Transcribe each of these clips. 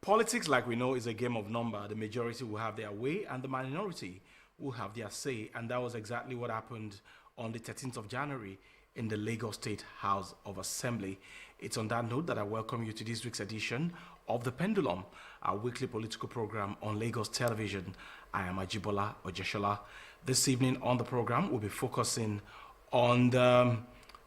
Politics, like we know, is a game of number. The majority will have their way and the minority will have their say. And that was exactly what happened on the 13th of January in the Lagos State House of Assembly. It's on that note that I welcome you to this week's edition of The Pendulum, our weekly political program on Lagos television. I am Ajibola Ojeshola. This evening on the program, we'll be focusing on the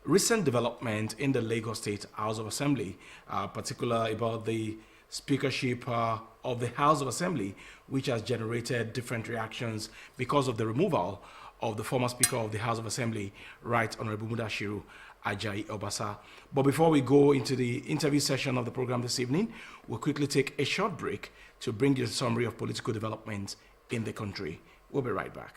recent development in the Lagos State House of Assembly, particularly about the speakership of the House of Assembly, which has generated different reactions because of the removal of the former Speaker of the House of Assembly, Right Honorable Mudashiru Ajayi Obasa. But before we go into the interview session of the program this evening, we'll quickly take a short break to bring you a summary of political developments in the country. We'll be right back.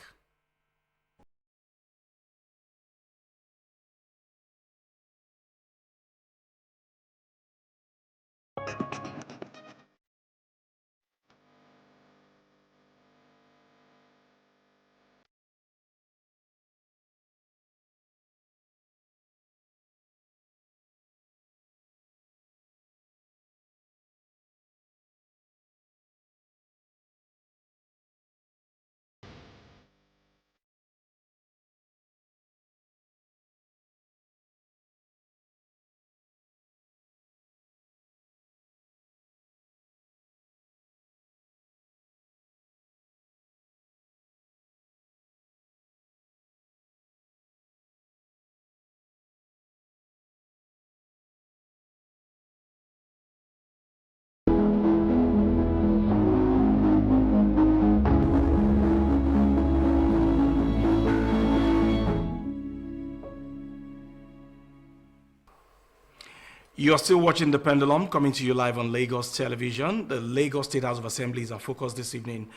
You're still watching The Pendulum, coming to you live on Lagos television. The Lagos State House of Assembly is our focus this evening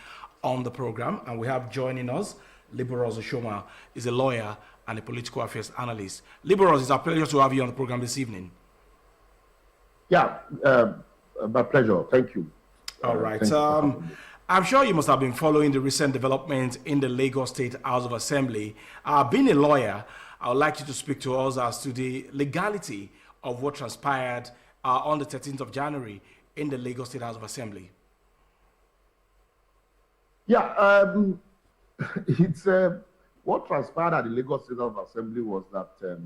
on the program. And we have joining us, Liborous Oshoma, is a lawyer and a political affairs analyst. Liborous, it's a pleasure to have you on the program this evening. Yeah, my pleasure. Thank you. All right. I'm sure you must have been following the recent developments in the Lagos State House of Assembly. Being a lawyer, I would like you to speak to us as to the legality of what transpired on the 13th of January in the Lagos State House of Assembly. Yeah, it's what transpired at the Lagos State House of Assembly was that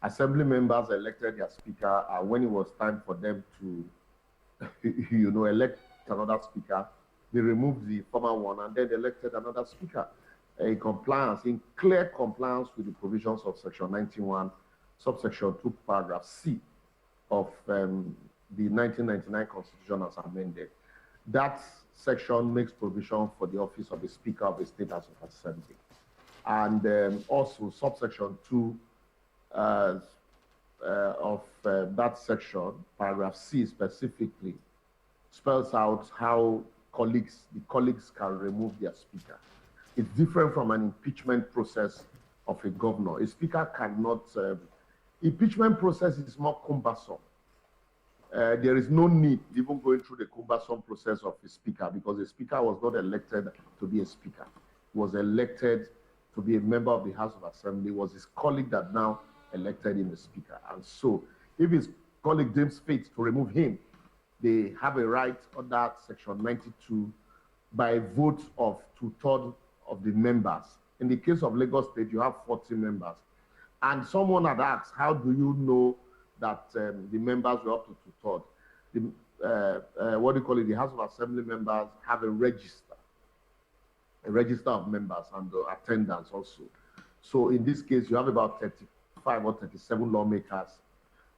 assembly members elected their speaker, and when it was time for them to, elect another speaker, they removed the former one and then elected another speaker in clear compliance with the provisions of Section 91. Subsection 2, paragraph C of the 1999 Constitution as amended. That section makes provision for the office of the Speaker of the State House of Assembly. And also subsection 2 of that section, paragraph C specifically, spells out how the colleagues can remove their speaker. It's different from an impeachment process of a governor. A speaker cannot impeachment process is more cumbersome. There is no need even going through the cumbersome process of a speaker because the speaker was not elected to be a speaker. He was elected to be a member of the House of Assembly. It was his colleague that now elected him a speaker. And so if his colleague deems fit to remove him, they have a right under Section 92 by a vote of 2/3 of the members. In the case of Lagos State, you have 40 members. And someone had asked, how do you know that the members were up to 2/3? The House of Assembly members have a register of members and attendance also. So in this case, you have about 35 or 37 lawmakers,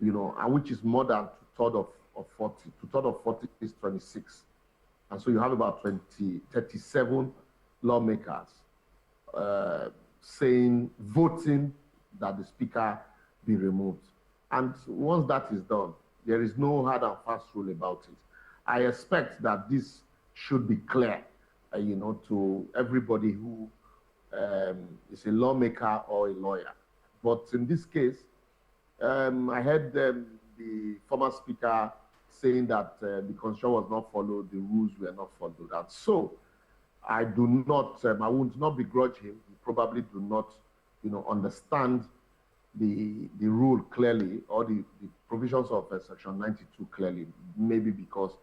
and which is more than 2/3 of 40. 2/3 of 40 is 26. And so you have about 37 lawmakers voting that the speaker be removed. And once that is done, there is no hard and fast rule about it. I expect that this should be clear, to everybody who is a lawmaker or a lawyer. But in this case, I heard the former speaker saying that the constitution was not followed, the rules were not followed. And so I would not begrudge him. He probably do not, understand the rule clearly or the provisions of Section 92 clearly, maybe because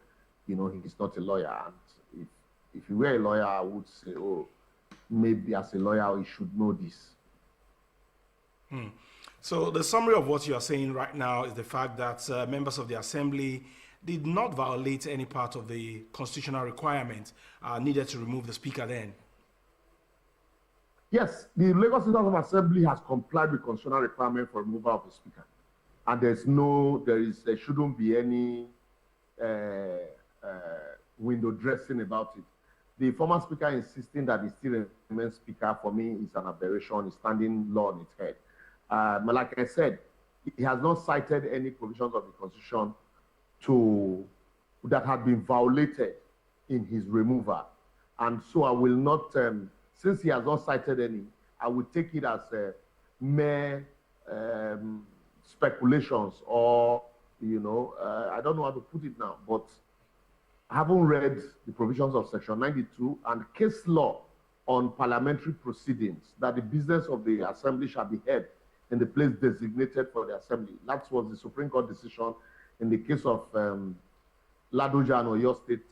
he's not a lawyer. And if he were a lawyer, I would say, oh, maybe as a lawyer, he should know this. So the summary of what you are saying right now is the fact that members of the assembly did not violate any part of the constitutional requirement needed to remove the speaker then. Yes, the Lagos State House of Assembly has complied with constitutional requirement for removal of the speaker. And there shouldn't be any window dressing about it. The former speaker insisting that he still remains speaker, for me, is an aberration, is standing law on its head. But like I said, he has not cited any provisions of the Constitution that had been violated in his removal. And so I will not, since he has not cited any, I will take it as mere speculations or, I don't know how to put it now, but I haven't read the provisions of Section 92 and case law on parliamentary proceedings that the business of the assembly shall be held in the place designated for the assembly. That was the Supreme Court decision in the case of Ladoja and Oyo State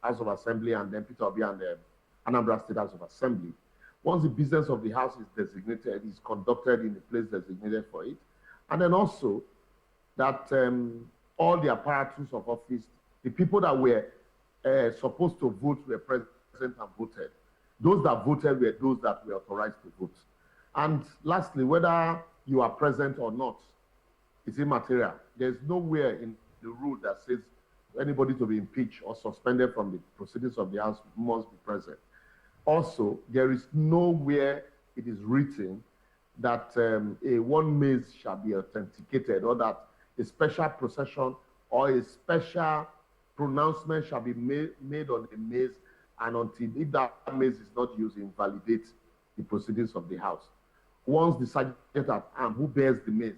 House of Assembly, and then Peter Obi and Anambra State House of Assembly. Once the business of the House is designated, it's conducted in the place designated for it. And then also that all the apparatus of office, the people that were supposed to vote were present and voted. Those that voted were those that were authorized to vote. And lastly, whether you are present or not, it's immaterial. There's nowhere in the rule that says anybody to be impeached or suspended from the proceedings of the House must be present. Also, there is nowhere it is written that a one maize shall be authenticated, or that a special procession or a special pronouncement shall be made on a maize, and until if that maize is not used, invalidate the proceedings of the House. Once the sergeant at arms who bears the maize,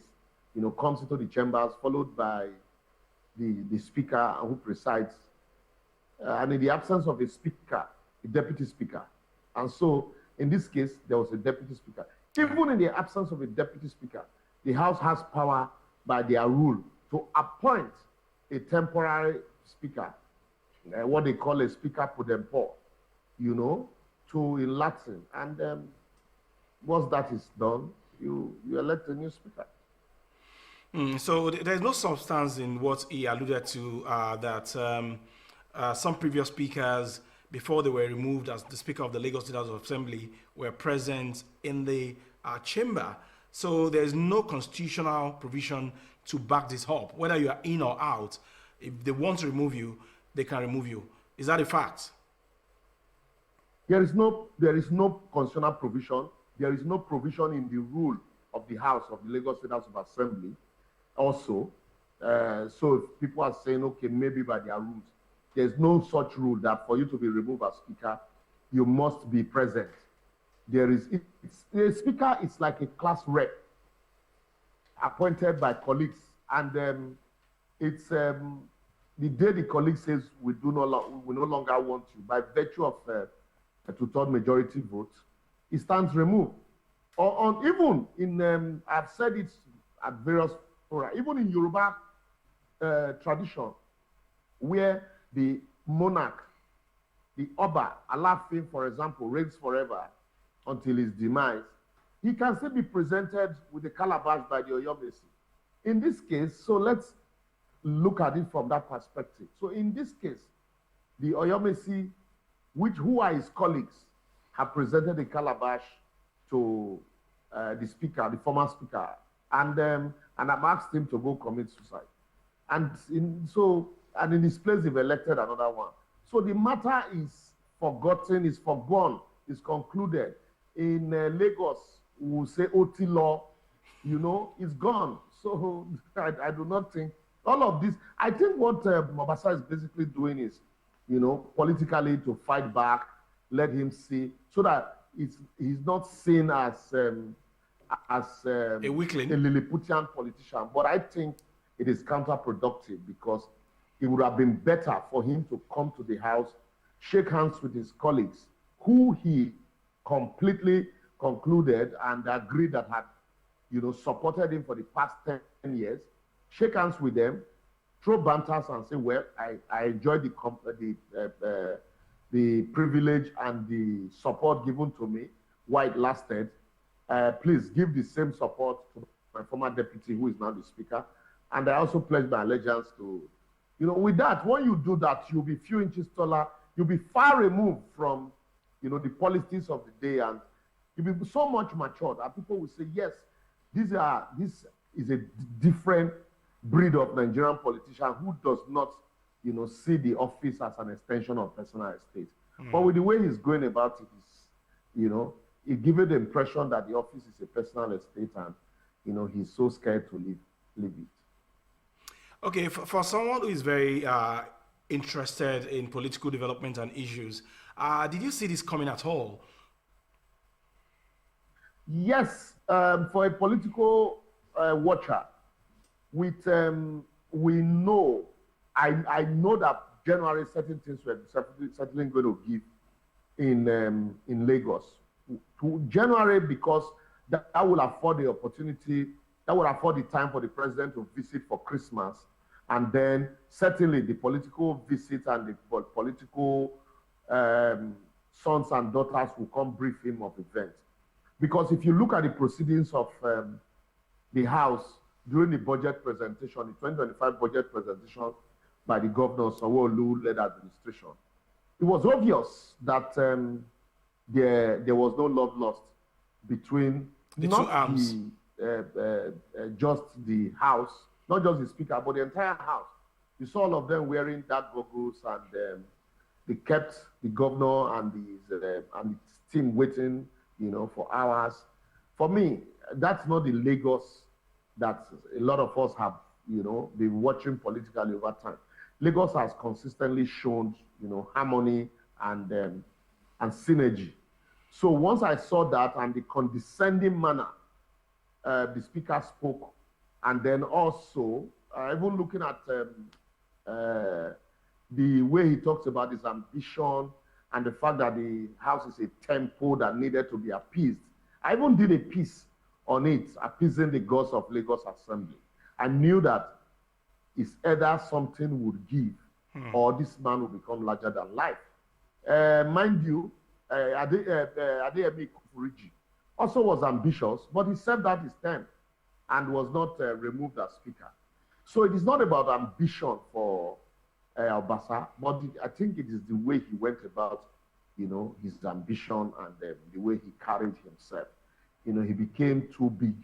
comes into the chambers, followed by the speaker who presides, and in the absence of a speaker, a deputy speaker. And so, in this case, there was a deputy speaker. Even in the absence of a deputy speaker, the House has power by their rule to appoint a temporary speaker, what they call a speaker pro tempore, to in Latin. And once that is done, you elect a new speaker. So there's no substance in what he alluded to, that some previous speakers, before they were removed as the Speaker of the Lagos State House of Assembly, were present in the chamber. So there's no constitutional provision to back this up. Whether you are in or out, if they want to remove you, they can remove you. Is that a fact? There is no constitutional provision. There is no provision in the rule of the House of the Lagos State House of Assembly. Also, so if people are saying, okay, maybe by their rules, there's no such rule that for you to be removed as speaker, you must be present. The speaker is like a class rep appointed by colleagues, and it's the day the colleague says we no longer want you, by virtue of a two-third majority vote, he stands removed. Or even in, I've said it at various fora, even in Yoruba tradition, where the monarch, the Oba, Alafin, for example, reigns forever until his demise, he can still be presented with the calabash by the Oyomesi. In this case, so let's look at it from that perspective. So in this case, the Oyomesi, who are his colleagues, have presented the calabash to the speaker, the former speaker, and I've asked him to go commit suicide. And in his place, they've elected another one. So the matter is forgotten, is forgone, is concluded. In Lagos, we will say OT law, is gone. So I do not think all of this. I think what Mobasa is basically doing is, politically to fight back, let him see, so that he's not seen as a weakling, a Lilliputian politician. But I think it is counterproductive, because it would have been better for him to come to the House, shake hands with his colleagues, who he completely concluded and agreed that had, supported him for the past 10 years, shake hands with them, throw banters and say, well, I enjoy the privilege and the support given to me while it lasted. Please give the same support to my former deputy, who is now the speaker. And I also pledge my allegiance to, with that, when you do that, you'll be few inches taller, you'll be far removed from, the politics of the day, and you'll be so much matured. And people will say, yes, this is a different breed of Nigerian politician who does not, see the office as an extension of personal estate. But with the way he's going about it, it gives the impression that the office is a personal estate, and he's so scared to leave it. Okay, for someone who is very interested in political development and issues, did you see this coming at all? Yes, for a political watcher, we know, I know that January certain things were certainly going to give in Lagos. To January, because that will afford the opportunity, that will afford the time for the president to visit for Christmas, and then certainly the political visit and the political sons and daughters will come brief him of events. Because if you look at the proceedings of the House during the budget presentation, the 2025 budget presentation by the governor, Sanwo-Olu-led administration, it was obvious that there was no love lost between the two arms. Just the House, not just the speaker, but the entire House. You saw all of them wearing dark goggles, and they kept the governor and his team waiting, for hours. For me, that's not the Lagos that a lot of us have, been watching politically over time. Lagos has consistently shown, harmony and synergy. So once I saw that and the condescending manner the speaker spoke, and then also even looking at the way he talks about his ambition and the fact that the House is a temple that needed to be appeased. I even did a piece on it, appeasing the gods of Lagos Assembly. I knew that it's either something would give or this man will become larger than life. Mind you, Adeyemi Kufuriji also was ambitious, but he served out his term and was not removed as speaker. So it is not about ambition for Obasa, but I think it is the way he went about, his ambition and the way he carried himself. He became too big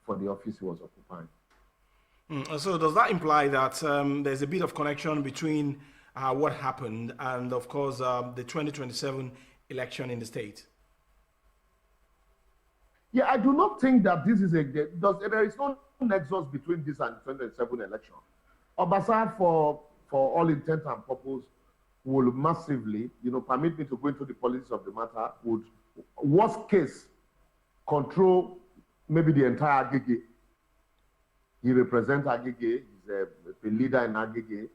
for the office he was occupying. So does that imply that there's a bit of connection between what happened and, of course, the 2027 election in the state? Yeah, I do not think that this is there is no nexus between this and the 2027 election. Obasa, for all intent and purpose, will massively, permit me to go into the politics of the matter, would, worst case, control maybe the entire Agege. He represents Agege, he's a leader in Agege.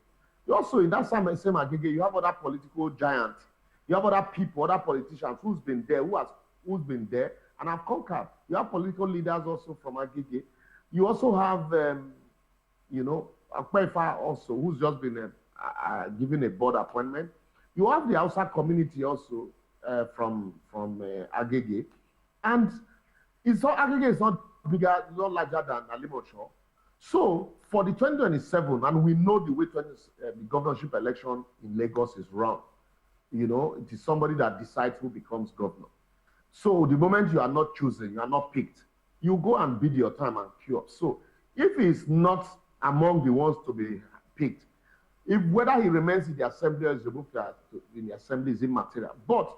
Also, in that same Agege, you have other political giants, you have other people, other politicians who's been there, who's been there, and have conquered. You have political leaders also from Agege. You also have, Akpefa also, who's just been given a board appointment. You have the Hausa community also from Agege. And Agege is not bigger, not larger than Liborous. So for the 2027, and we know the way the governorship election in Lagos is run, it is somebody that decides who becomes governor. So the moment you are not chosen, you are not picked, you go and bid your time and queue up. So if he's not among the ones to be picked, whether he remains in the assembly or is removed in the assembly is immaterial. But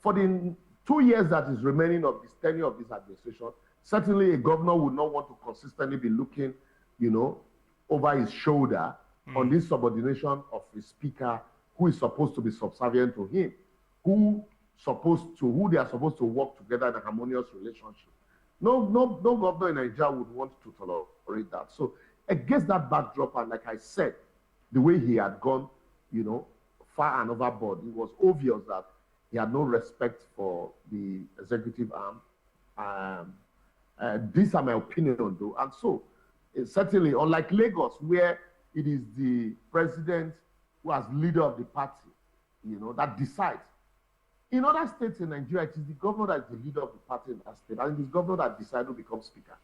for the 2 years that is remaining of this tenure of this administration, certainly a governor would not want to consistently be looking, over his shoulder on this subordination of a speaker who is supposed to be subservient to him, who they are supposed to work together in a harmonious relationship. No governor in Nigeria would want to tolerate that. So against that backdrop, and like I said, the way he had gone, far and overboard, it was obvious that he had no respect for the executive arm. These are my opinion, though. And so, certainly, unlike Lagos, where, it is the president who, as leader of the party, that decides. In other states in Nigeria, it is the governor that is the leader of the party in that state, and it is the governor that decides who becomes speaker.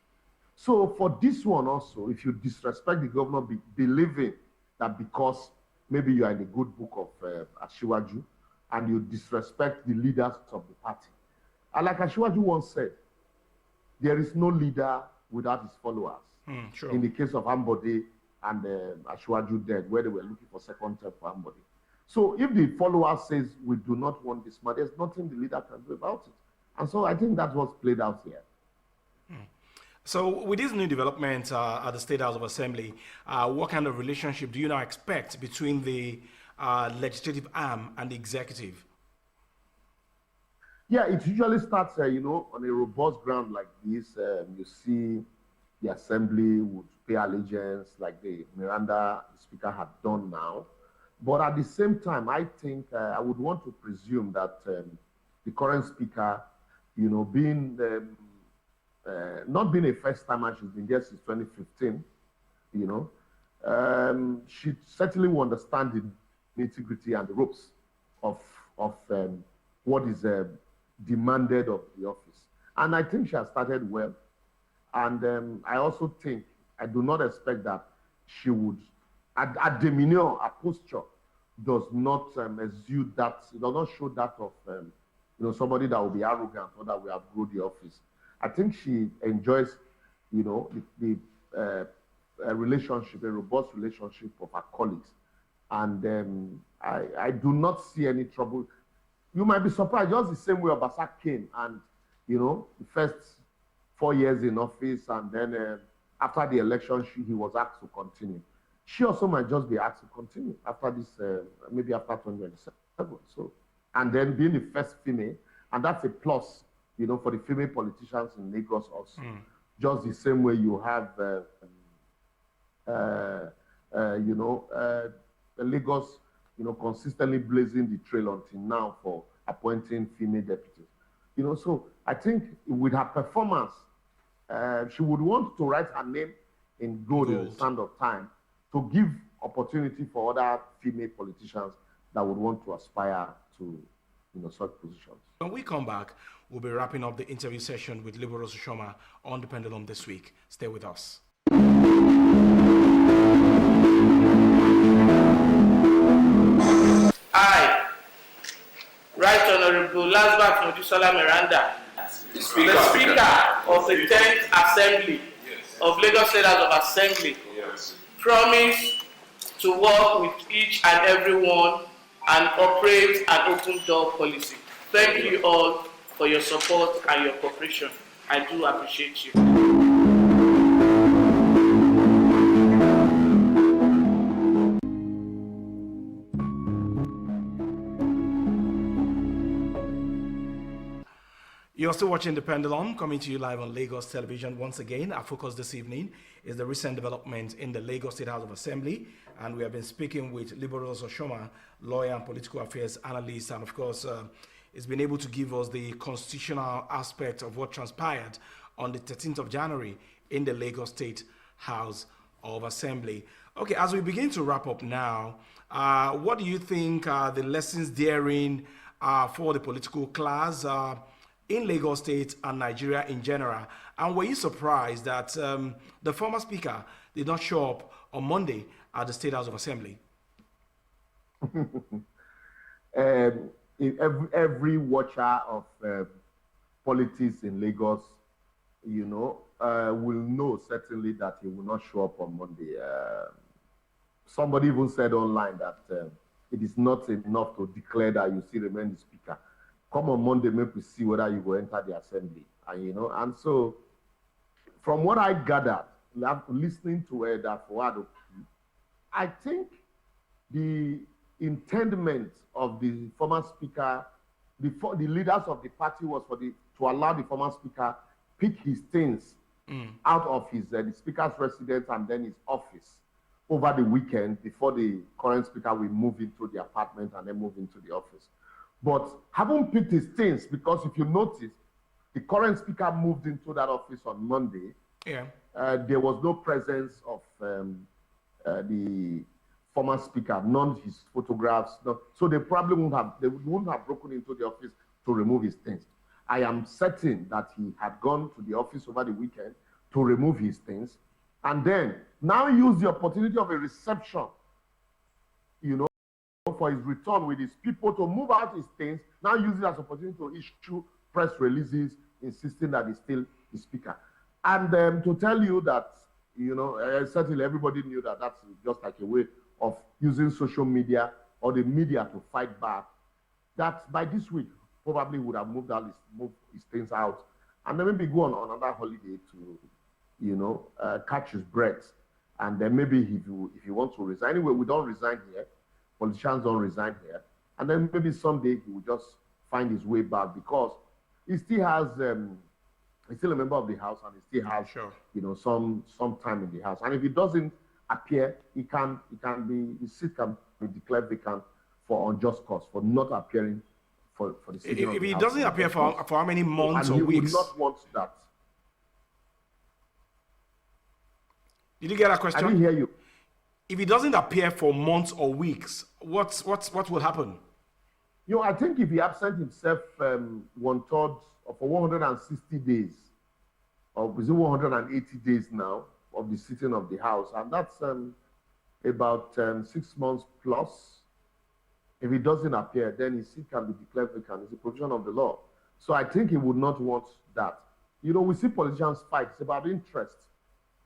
So for this one also, if you disrespect the governor, believing that because maybe you are in the good book of Ashiwaju, and you disrespect the leaders of the party. And like Ashiwaju once said, there is no leader without his followers. Sure. In the case of Ambode and Ashiwaju dead, where they were looking for second term for Ambode. So if the follower says we do not want this man, there's nothing the leader can do about it. And so I think that's what's played out here. So with these new developments at the State House of Assembly, what kind of relationship do you now expect between the legislative arm and the executive? Yeah, it usually starts, on a robust ground like this. You see the Assembly would pay allegiance like the Miranda Speaker had done now. But at the same time, I think I would want to presume that the current Speaker, being not being a first-timer, she's been there since 2015, she certainly will understand the nitty-gritty and the ropes of what is demanded of the office. And I think she has started well. And I also think, I do not expect that she would, her demeanor, her posture does not exude that, it does not show that of somebody that will be arrogant or that will outgrow the office. I think she enjoys, the relationship, a robust relationship of her colleagues. And I do not see any trouble. You might be surprised, just the same way Obasa came and, the first 4 years in office, and then after the election, he was asked to continue. She also might just be asked to continue after this, maybe after 2027. So, and then being the first female, and that's a plus, for the female politicians in Lagos also. Just the same way you have, Lagos, consistently blazing the trail until now for appointing female deputies. So I think with her performance, she would want to write her name in gold in the sand of time to give opportunity for other female politicians that would want to aspire to, such positions. When we come back, we'll be wrapping up the interview session with Liborous Oshoma on the Pendulum this week. Stay with us. I, Right Honorable Lasbat Mojusola Miranda, the Speaker of the 10th Assembly of Lagos State House of Assembly, promise to work with each and everyone and operate an open door policy. Thank you all for your support and your cooperation. I do appreciate you. You're still watching The Pendulum, coming to you live on Lagos Television. Once again, our focus this evening is the recent development in the Lagos State House of Assembly. And we have been speaking with Liborous Oshoma, lawyer and political affairs analyst. And of course, he's been able to give us the constitutional aspect of what transpired on the 13th of January in the Lagos State House of Assembly. Okay, as we begin to wrap up now, what do you think are the lessons therein for the political class in Lagos State and Nigeria in general? And were you surprised that the former speaker did not show up on Monday at the State House of Assembly? Every watcher of politics in Lagos, will know certainly that he will not show up on Monday. Somebody even said online that it is not enough to declare that you still remain the speaker. Come on Monday, make we see whether you will enter the assembly. And so from what I gathered, listening to that Fuad, I think the intendment of the former speaker, the leaders of the party was to allow the former speaker pick his things out of the speaker's residence and then his office over the weekend before the current speaker will move into the apartment and then move into the office. But haven't picked his things, because if you notice, the current speaker moved into that office on Monday. Yeah. There was no presence of the former speaker, none his photographs. No. So they probably wouldn't have broken into the office to remove his things. I am certain that he had gone to the office over the weekend to remove his things, and then now use the opportunity of a reception, for his return with his people to move out his things, now use it as an opportunity to issue press releases insisting that he's still the speaker. And to tell you that, certainly everybody knew that that's just like a way of using social media or the media to fight back, that by this week, probably would have moved his things out, and then maybe go on another holiday to, catch his breath. And then maybe if you want to resign, anyway, we don't resign here. Politicians don't resign here. And then maybe someday he will just find his way back, because he still has, he's still a member of the House, and he still has, some time in the House. And if he doesn't appear, his seat can be declared vacant for unjust cause, for not appearing for the sitting of the House. If he doesn't appear for how many months or weeks? And he would not want that. Did you get that question? I didn't hear you. If he doesn't appear for months or weeks, what will happen? I think if he absent himself 1/3 for 160 days, or is it 180 days now of the sitting of the House, and that's about 6 months plus. If he doesn't appear, then his seat can be declared vacant. It's a provision of the law. So I think he would not want that. We see politicians fight. It's about interest.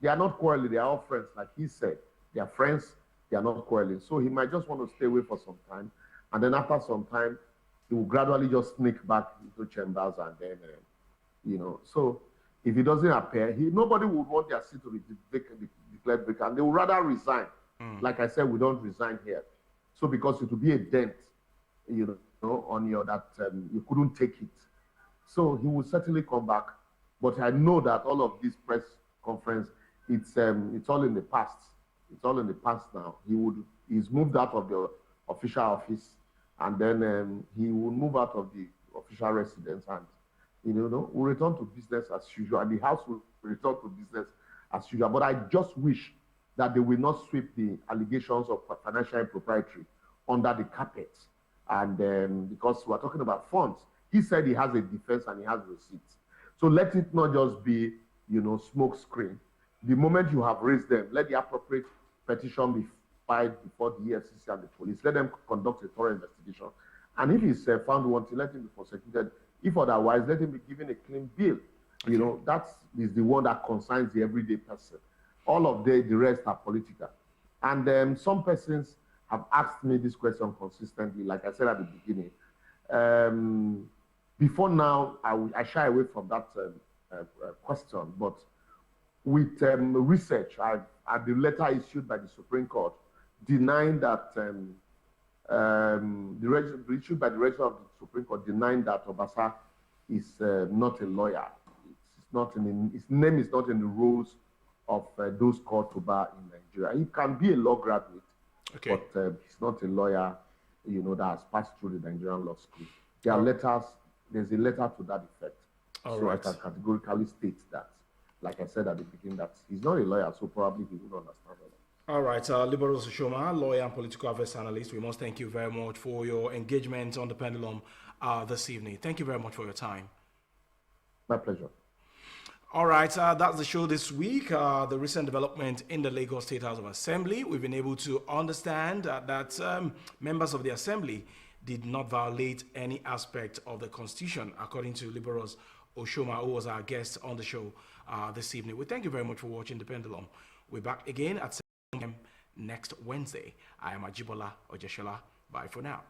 They are not quarreling. They are all friends, like he said. They are friends. They are not quarreling. So he might just want to stay away for some time. And then after some time, he will gradually just sneak back into chambers. And then, so if he doesn't appear, nobody would want their seat to be declared vacant. They would rather resign. Like I said, we don't resign here. So because it will be a dent, on your that you couldn't take it. So he will certainly come back. But I know that all of this press conference, it's all in the past. It's all in the past now. He's moved out of the official office, and then he will move out of the official residence, and will return to business as usual, and the House will return to business as usual. But I just wish that they will not sweep the allegations of financial impropriety under the carpet, and because we're talking about funds, he said he has a defense and he has receipts. So let it not just be smoke screen. The moment you have raised them, let the appropriate petition be filed before the EFCC and the police. Let them conduct a thorough investigation. And if he's found wanting, let him be prosecuted. If otherwise, let him be given a clean bill. Okay. That is the one that concerns the everyday person. All of the rest are political. And some persons have asked me this question consistently, like I said at the beginning. Before now, I shy away from that question, but with research, the letter issued by the Supreme Court denying that issued by the registrar of the Supreme Court denying that Obasa is not a lawyer. His name is not in the rules of those called to bar in Nigeria. He can be a law graduate, okay, but he's not a lawyer, that has passed through the Nigerian law school. There are letters. There's a letter to that effect. I can categorically state that. Like I said at the beginning, that he's not a lawyer, so probably he would understand that. All right, Liborous Oshoma, lawyer and political affairs analyst, we must thank you very much for your engagement on the Pendulum this evening. Thank you very much for your time. My pleasure. All right, that's the show this week. The recent development in the Lagos State House of Assembly. We've been able to understand that members of the Assembly did not violate any aspect of the Constitution, according to Liborous Oshoma, who was our guest on the show this evening. We thank you very much for watching the Pendulum. We're back again at 7 p.m. next Wednesday. I am Ajibola Ojeshola. Bye for now.